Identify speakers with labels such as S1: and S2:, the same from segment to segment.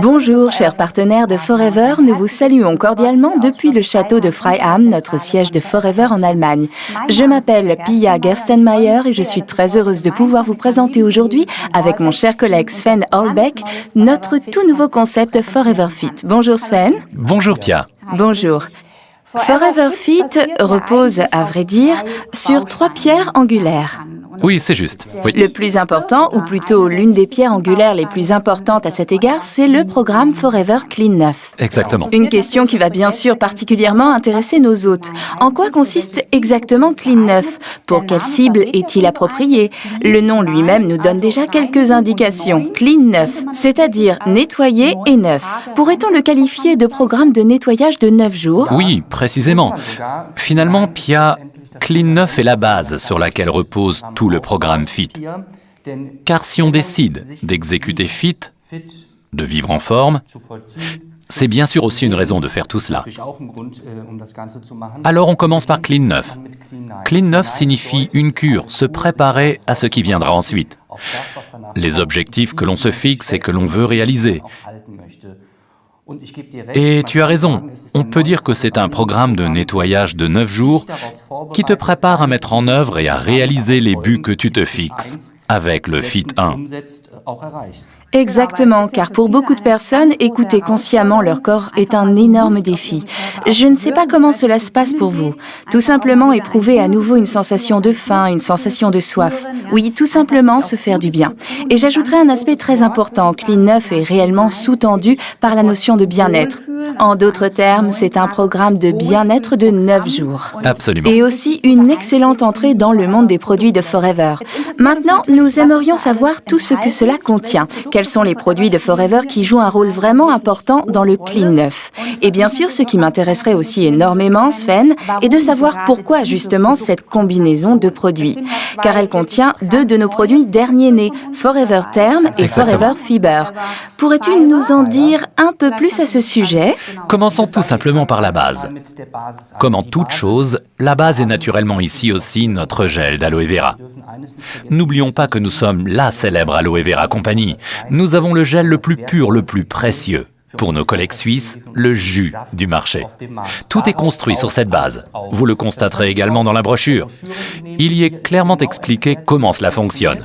S1: Bonjour, chers partenaires de Forever, nous vous saluons cordialement depuis le château de Freiham, notre siège de Forever en Allemagne. Je m'appelle Pia Gerstenmaier et je suis très heureuse de pouvoir vous présenter aujourd'hui, avec mon cher collègue Sven Holbeck, notre tout nouveau concept Forever Fit. Bonjour Sven.
S2: Bonjour Pia.
S1: Bonjour. Forever Fit repose, à vrai dire, sur 3 pierres angulaires.
S2: Oui, c'est juste. Oui.
S1: Le plus important, ou plutôt l'une des pierres angulaires les plus importantes à cet égard, c'est le programme Forever Clean 9.
S2: Exactement.
S1: Une question qui va bien sûr particulièrement intéresser nos hôtes. En quoi consiste exactement Clean 9 ? Pour quelle cible est-il approprié ? Le nom lui-même nous donne déjà quelques indications. Clean 9, c'est-à-dire nettoyé et neuf. Pourrait-on le qualifier de programme de nettoyage de 9 jours ?
S2: Oui, précisément. Finalement, Pia, Clean 9 est la base sur laquelle repose tout le programme FIT. Car si on décide d'exécuter FIT, de vivre en forme, c'est bien sûr aussi une raison de faire tout cela. Alors on commence par Clean 9. Clean 9 signifie une cure, se préparer à ce qui viendra ensuite. Les objectifs que l'on se fixe et que l'on veut réaliser. Et tu as raison, on peut dire que c'est un programme de nettoyage de 9 jours qui te prépare à mettre en œuvre et à réaliser les buts que tu te fixes avec le FIT 1.
S1: Exactement, car pour beaucoup de personnes, écouter consciemment leur corps est un énorme défi. Je ne sais pas comment cela se passe pour vous. Tout simplement éprouver à nouveau une sensation de faim, une sensation de soif. Oui, tout simplement se faire du bien. Et j'ajouterai un aspect très important. Clean 9 est réellement sous-tendu par la notion de bien-être. En d'autres termes, c'est un programme de bien-être de 9 jours.
S2: Absolument.
S1: Et aussi une excellente entrée dans le monde des produits de Forever. Maintenant, nous aimerions savoir tout ce que cela contient. Quels sont les produits de Forever qui jouent un rôle vraiment important dans le Clean 9 ? Et bien sûr, ce qui m'intéresserait aussi énormément, Sven, est de savoir pourquoi justement cette combinaison de produits. Car elle contient 2 de nos produits derniers nés, Forever Term et Forever Fiber. Pourrais-tu nous en dire un peu plus à ce sujet ?
S2: Commençons tout simplement par la base. Comme en toute chose, la base est naturellement ici aussi notre gel d'aloe vera. N'oublions pas que nous sommes la célèbre Aloe Vera Company. Nous avons le gel le plus pur, le plus précieux. Pour nos collègues suisses, le jus du marché. Tout est construit sur cette base. Vous le constaterez également dans la brochure. Il y est clairement expliqué comment cela fonctionne.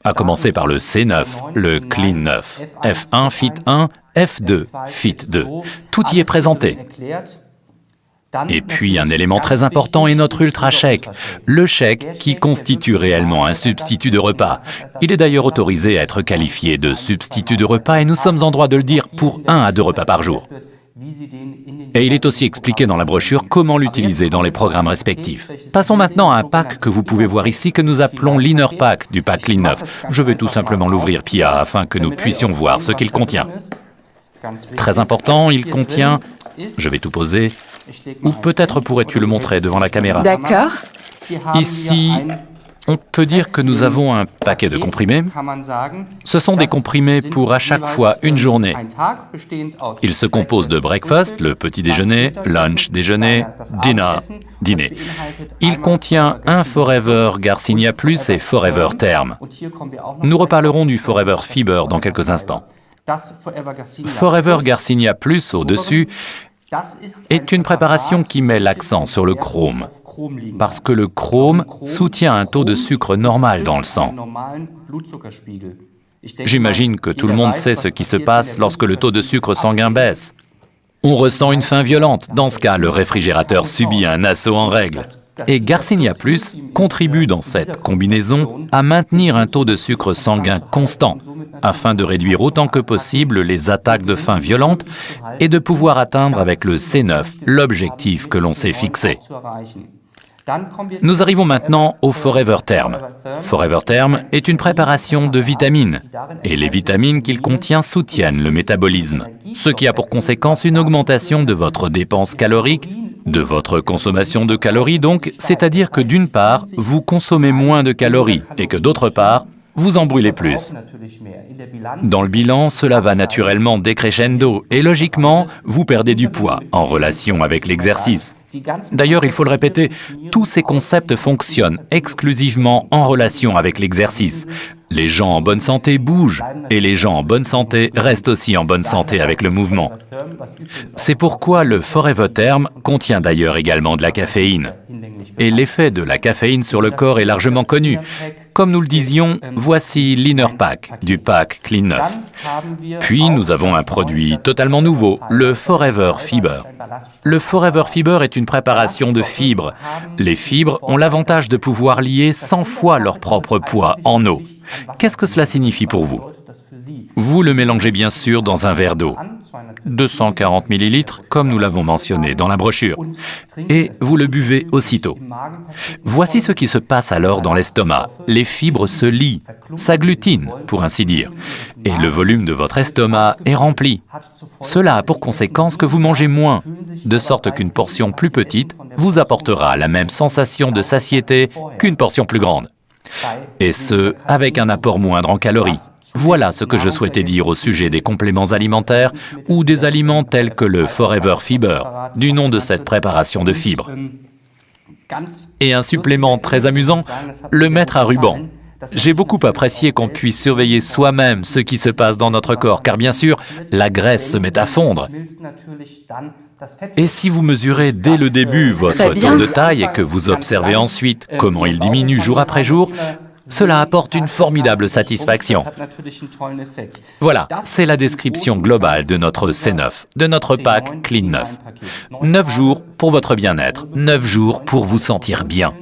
S2: À commencer par le C9, le Clean 9, F1 Fit 1, F2 Fit 2. Tout y est présenté. Et puis un élément très important est notre Ultra Shake, le shake qui constitue réellement un substitut de repas. Il est d'ailleurs autorisé à être qualifié de substitut de repas et nous sommes en droit de le dire pour 1 à 2 repas par jour. Et il est aussi expliqué dans la brochure comment l'utiliser dans les programmes respectifs. Passons maintenant à un pack que vous pouvez voir ici que nous appelons l'Inner Pack du pack Clean 9. Je vais tout simplement l'ouvrir, Pia, afin que nous puissions voir ce qu'il contient. Très important, il contient... Je vais tout poser. Ou peut-être pourrais-tu le montrer devant la caméra.
S1: D'accord.
S2: Ici, on peut dire que nous avons un paquet de comprimés. Ce sont des comprimés pour à chaque fois une journée. Ils se composent de breakfast, le petit déjeuner, lunch, déjeuner, dinner, dîner. Il contient un Forever Garcinia Plus et Forever Term. Nous reparlerons du Forever Fiber dans quelques instants. Forever Garcinia Plus au-dessus est une préparation qui met l'accent sur le chrome, parce que le chrome soutient un taux de sucre normal dans le sang. J'imagine que tout le monde sait ce qui se passe lorsque le taux de sucre sanguin baisse. On ressent une faim violente. Dans ce cas, le réfrigérateur subit un assaut en règle. Et Garcinia Plus contribue dans cette combinaison à maintenir un taux de sucre sanguin constant, afin de réduire autant que possible les attaques de faim violentes et de pouvoir atteindre avec le C9 l'objectif que l'on s'est fixé. Nous arrivons maintenant au Forever Term. Forever Term est une préparation de vitamines, et les vitamines qu'il contient soutiennent le métabolisme, ce qui a pour conséquence une augmentation de votre dépense calorique, de votre consommation de calories donc, c'est-à-dire que d'une part, vous consommez moins de calories, et que d'autre part, vous en brûlez plus. Dans le bilan, cela va naturellement décrescendo et logiquement, vous perdez du poids en relation avec l'exercice. D'ailleurs, il faut le répéter, tous ces concepts fonctionnent exclusivement en relation avec l'exercice. Les gens en bonne santé bougent et les gens en bonne santé restent aussi en bonne santé avec le mouvement. C'est pourquoi le Forever Term contient d'ailleurs également de la caféine. Et l'effet de la caféine sur le corps est largement connu. Comme nous le disions, voici l'Inner Pack du pack Clean 9. Puis nous avons un produit totalement nouveau, le Forever Fiber. Le Forever Fiber est une préparation de fibres. Les fibres ont l'avantage de pouvoir lier 100 fois leur propre poids en eau. Qu'est-ce que cela signifie pour vous? Vous le mélangez bien sûr dans un verre d'eau, 240 ml, comme nous l'avons mentionné dans la brochure, et vous le buvez aussitôt. Voici ce qui se passe alors dans l'estomac. Les fibres se lient, s'agglutinent, pour ainsi dire, et le volume de votre estomac est rempli. Cela a pour conséquence que vous mangez moins, de sorte qu'une portion plus petite vous apportera la même sensation de satiété qu'une portion plus grande. Et ce, avec un apport moindre en calories. Voilà ce que je souhaitais dire au sujet des compléments alimentaires ou des aliments tels que le Forever Fiber, du nom de cette préparation de fibres. Et un supplément très amusant, le mettre à ruban. J'ai beaucoup apprécié qu'on puisse surveiller soi-même ce qui se passe dans notre corps, car bien sûr, la graisse se met à fondre. Et si vous mesurez dès le début votre taux de taille et que vous observez ensuite comment il diminue jour après jour, cela apporte une formidable satisfaction. Voilà, c'est la description globale de notre C9, de notre pack Clean 9. 9 jours pour votre bien-être, 9 jours pour vous sentir bien.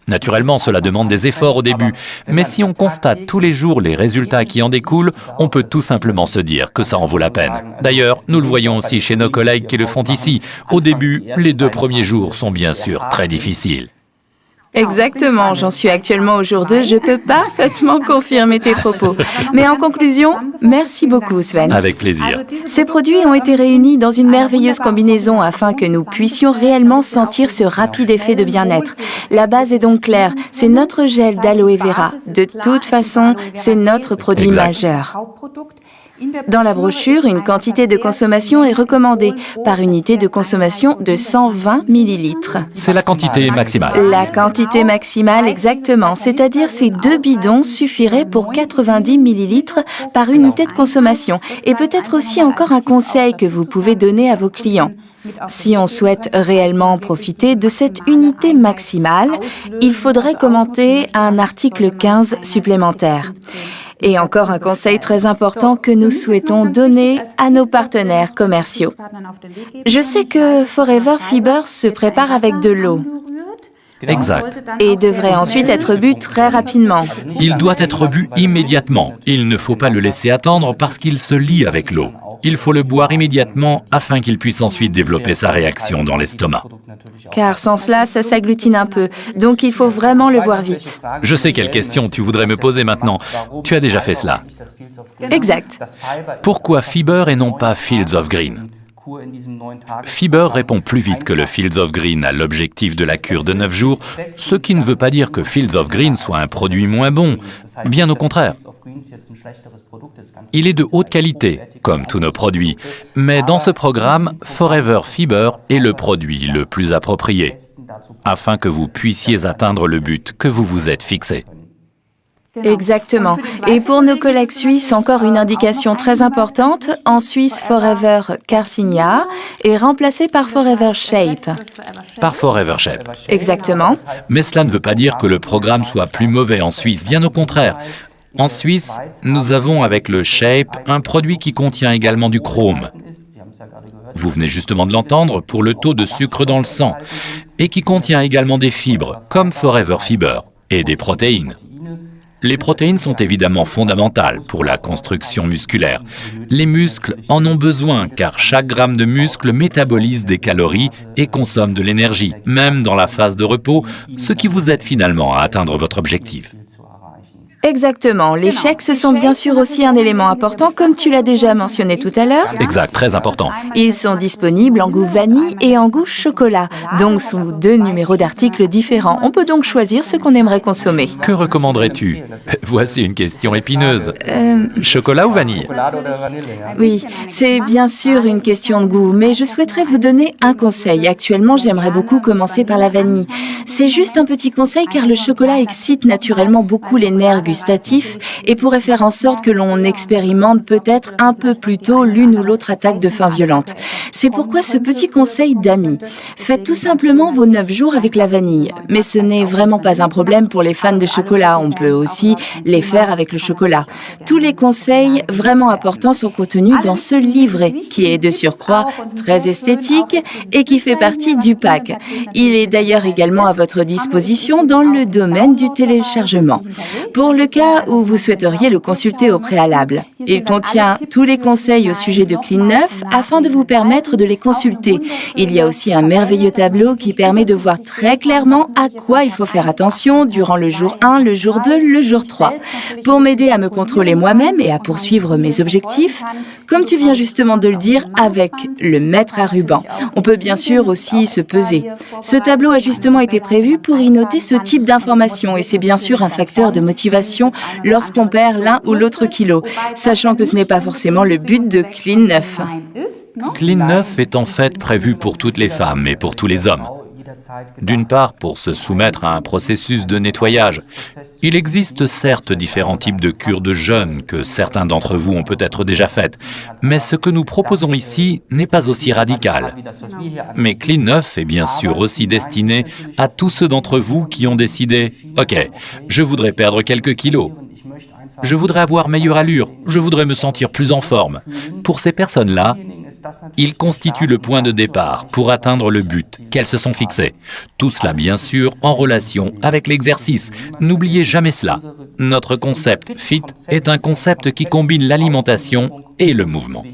S2: Naturellement, cela demande des efforts au début, mais si on constate tous les jours les résultats qui en découlent, on peut tout simplement se dire que ça en vaut la peine. D'ailleurs, nous le voyons aussi chez nos collègues qui le font ici. Au début, les 2 premiers jours sont bien sûr très difficiles.
S1: Exactement, j'en suis actuellement au jour 2, je peux parfaitement confirmer tes propos. Mais en conclusion, merci beaucoup Sven.
S2: Avec plaisir.
S1: Ces produits ont été réunis dans une merveilleuse combinaison afin que nous puissions réellement sentir ce rapide effet de bien-être. La base est donc claire, c'est notre gel d'aloe vera. De toute façon, c'est notre produit majeur. Dans la brochure, une quantité de consommation est recommandée par unité de consommation de 120 ml.
S2: C'est la quantité maximale.
S1: La quantité maximale, exactement. C'est-à-dire ces 2 bidons suffiraient pour 90 ml par unité de consommation. Et peut-être aussi encore un conseil que vous pouvez donner à vos clients. Si on souhaite réellement profiter de cette unité maximale, il faudrait commenter un article 15 supplémentaire. Et encore un conseil très important que nous souhaitons donner à nos partenaires commerciaux. Je sais que Forever Fiber se prépare avec de l'eau.
S2: Exact.
S1: Et devrait ensuite être bu très rapidement.
S2: Il doit être bu immédiatement. Il ne faut pas le laisser attendre parce qu'il se lie avec l'eau. Il faut le boire immédiatement afin qu'il puisse ensuite développer sa réaction dans l'estomac.
S1: Car sans cela, ça s'agglutine un peu. Donc il faut vraiment le boire vite.
S2: Je sais quelle question tu voudrais me poser maintenant. Tu as déjà fait cela.
S1: Exact.
S2: Pourquoi Fiber et non pas Fields of Green ? Fiber répond plus vite que le Fields of Green à l'objectif de la cure de 9 jours, ce qui ne veut pas dire que Fields of Green soit un produit moins bon, bien au contraire. Il est de haute qualité, comme tous nos produits, mais dans ce programme, Forever Fiber est le produit le plus approprié, afin que vous puissiez atteindre le but que vous vous êtes fixé.
S1: Exactement. Et pour nos collègues suisses, encore une indication très importante. En Suisse, Forever Carcinia est remplacé par Forever Shape.
S2: Par Forever Shape.
S1: Exactement.
S2: Mais cela ne veut pas dire que le programme soit plus mauvais en Suisse, bien au contraire. En Suisse, nous avons avec le Shape un produit qui contient également du chrome. Vous venez justement de l'entendre pour le taux de sucre dans le sang, et qui contient également des fibres, comme Forever Fiber, et des protéines. Les protéines sont évidemment fondamentales pour la construction musculaire. Les muscles en ont besoin car chaque gramme de muscle métabolise des calories et consomme de l'énergie, même dans la phase de repos, ce qui vous aide finalement à atteindre votre objectif.
S1: Exactement. Les shakes sont bien sûr aussi un élément important, comme tu l'as déjà mentionné tout à l'heure.
S2: Exact, très important.
S1: Ils sont disponibles en goût vanille et en goût chocolat, donc sous 2 numéros d'articles différents. On peut donc choisir ce qu'on aimerait consommer.
S2: Que recommanderais-tu? Voici une question épineuse. Chocolat ou vanille?
S1: Oui, c'est bien sûr une question de goût, mais je souhaiterais vous donner un conseil. Actuellement, j'aimerais beaucoup commencer par la vanille. C'est juste un petit conseil car le chocolat excite naturellement beaucoup les nerfs gustatifs et pourrait faire en sorte que l'on expérimente peut-être un peu plus tôt l'une ou l'autre attaque de faim violente. C'est pourquoi ce petit conseil d'amis. Faites tout simplement vos 9 jours avec la vanille. Mais ce n'est vraiment pas un problème pour les fans de chocolat. On peut aussi les faire avec le chocolat. Tous les conseils vraiment importants sont contenus dans ce livret, qui est de surcroît très esthétique et qui fait partie du pack. Il est d'ailleurs également à votre disposition dans le domaine du téléchargement, pour le cas où vous souhaiteriez le consulter au préalable. Il contient tous les conseils au sujet de Clean 9 afin de vous permettre de les consulter. Il y a aussi un merveilleux tableau qui permet de voir très clairement à quoi il faut faire attention durant le jour 1, le jour 2, le jour 3. Pour m'aider à me contrôler moi-même et à poursuivre mes objectifs, comme tu viens justement de le dire, avec le mètre à ruban. On peut bien sûr aussi se peser. Ce tableau a justement été prévu pour y noter ce type d'informations et c'est bien sûr un facteur de motivation lorsqu'on perd l'un ou l'autre kilo, sachant que ce n'est pas forcément le but de Clean 9.
S2: Clean 9 est en fait prévu pour toutes les femmes et pour tous les hommes. D'une part, pour se soumettre à un processus de nettoyage. Il existe certes différents types de cures de jeûne que certains d'entre vous ont peut-être déjà faites, mais ce que nous proposons ici n'est pas aussi radical. Mais Clean 9 est bien sûr aussi destiné à tous ceux d'entre vous qui ont décidé « Ok, je voudrais perdre quelques kilos. Je voudrais avoir meilleure allure, je voudrais me sentir plus en forme. » Pour ces personnes-là, il constitue le point de départ pour atteindre le but qu'elles se sont fixées. Tout cela, bien sûr, en relation avec l'exercice. N'oubliez jamais cela. Notre concept FIT est un concept qui combine l'alimentation et le mouvement.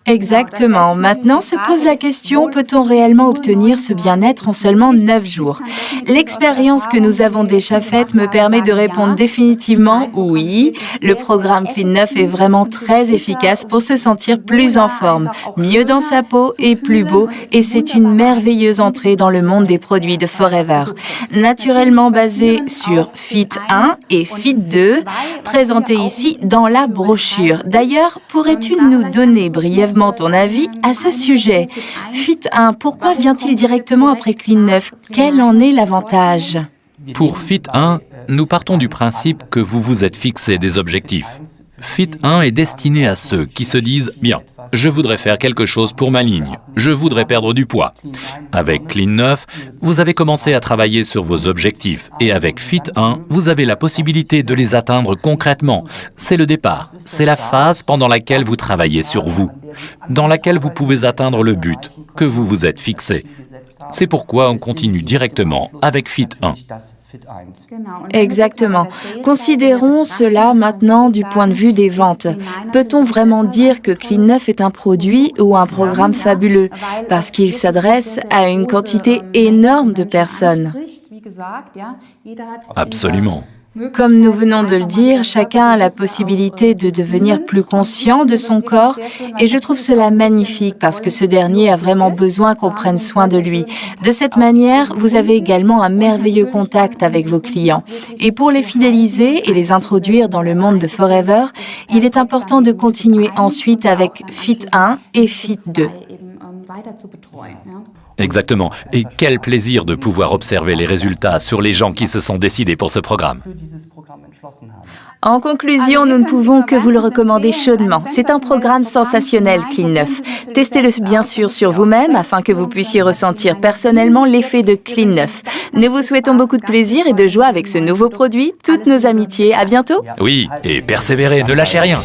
S1: Exactement. Maintenant se pose la question, peut-on réellement obtenir ce bien-être en seulement 9 jours? L'expérience que nous avons déjà faite me permet de répondre définitivement oui. Le programme Clean 9 est vraiment très efficace pour se sentir plus en forme, mieux dans sa peau et plus beau, et c'est une merveilleuse entrée dans le monde des produits de Forever. Naturellement basé sur Fit 1 et Fit 2, présentés ici dans la brochure. D'ailleurs, pourrais-tu nous donner brièvement ton avis à ce sujet? Fit 1, pourquoi vient-il directement après Clean 9? Quel en est l'avantage?
S2: Pour Fit 1, nous partons du principe que vous vous êtes fixé des objectifs. Fit 1 est destiné à ceux qui se disent « Bien, je voudrais faire quelque chose pour ma ligne, je voudrais perdre du poids ». Avec Clean 9, vous avez commencé à travailler sur vos objectifs et avec Fit 1, vous avez la possibilité de les atteindre concrètement. C'est le départ, c'est la phase pendant laquelle vous travaillez sur vous, dans laquelle vous pouvez atteindre le but que vous vous êtes fixé. C'est pourquoi on continue directement avec Fit 1.
S1: Exactement. Considérons cela maintenant du point de vue des ventes. Peut-on vraiment dire que Clean 9 est un produit ou un programme fabuleux parce qu'il s'adresse à une quantité énorme de personnes?
S2: Absolument.
S1: Comme nous venons de le dire, chacun a la possibilité de devenir plus conscient de son corps et je trouve cela magnifique parce que ce dernier a vraiment besoin qu'on prenne soin de lui. De cette manière, vous avez également un merveilleux contact avec vos clients. Et pour les fidéliser et les introduire dans le monde de Forever, il est important de continuer ensuite avec Fit 1 et Fit 2.
S2: Exactement. Et quel plaisir de pouvoir observer les résultats sur les gens qui se sont décidés pour ce programme.
S1: En conclusion, nous ne pouvons que vous le recommander chaudement. C'est un programme sensationnel, Clean 9. Testez-le bien sûr sur vous-même afin que vous puissiez ressentir personnellement l'effet de Clean 9. Nous vous souhaitons beaucoup de plaisir et de joie avec ce nouveau produit. Toutes nos amitiés. À bientôt.
S2: Oui, et persévérez, ne lâchez rien.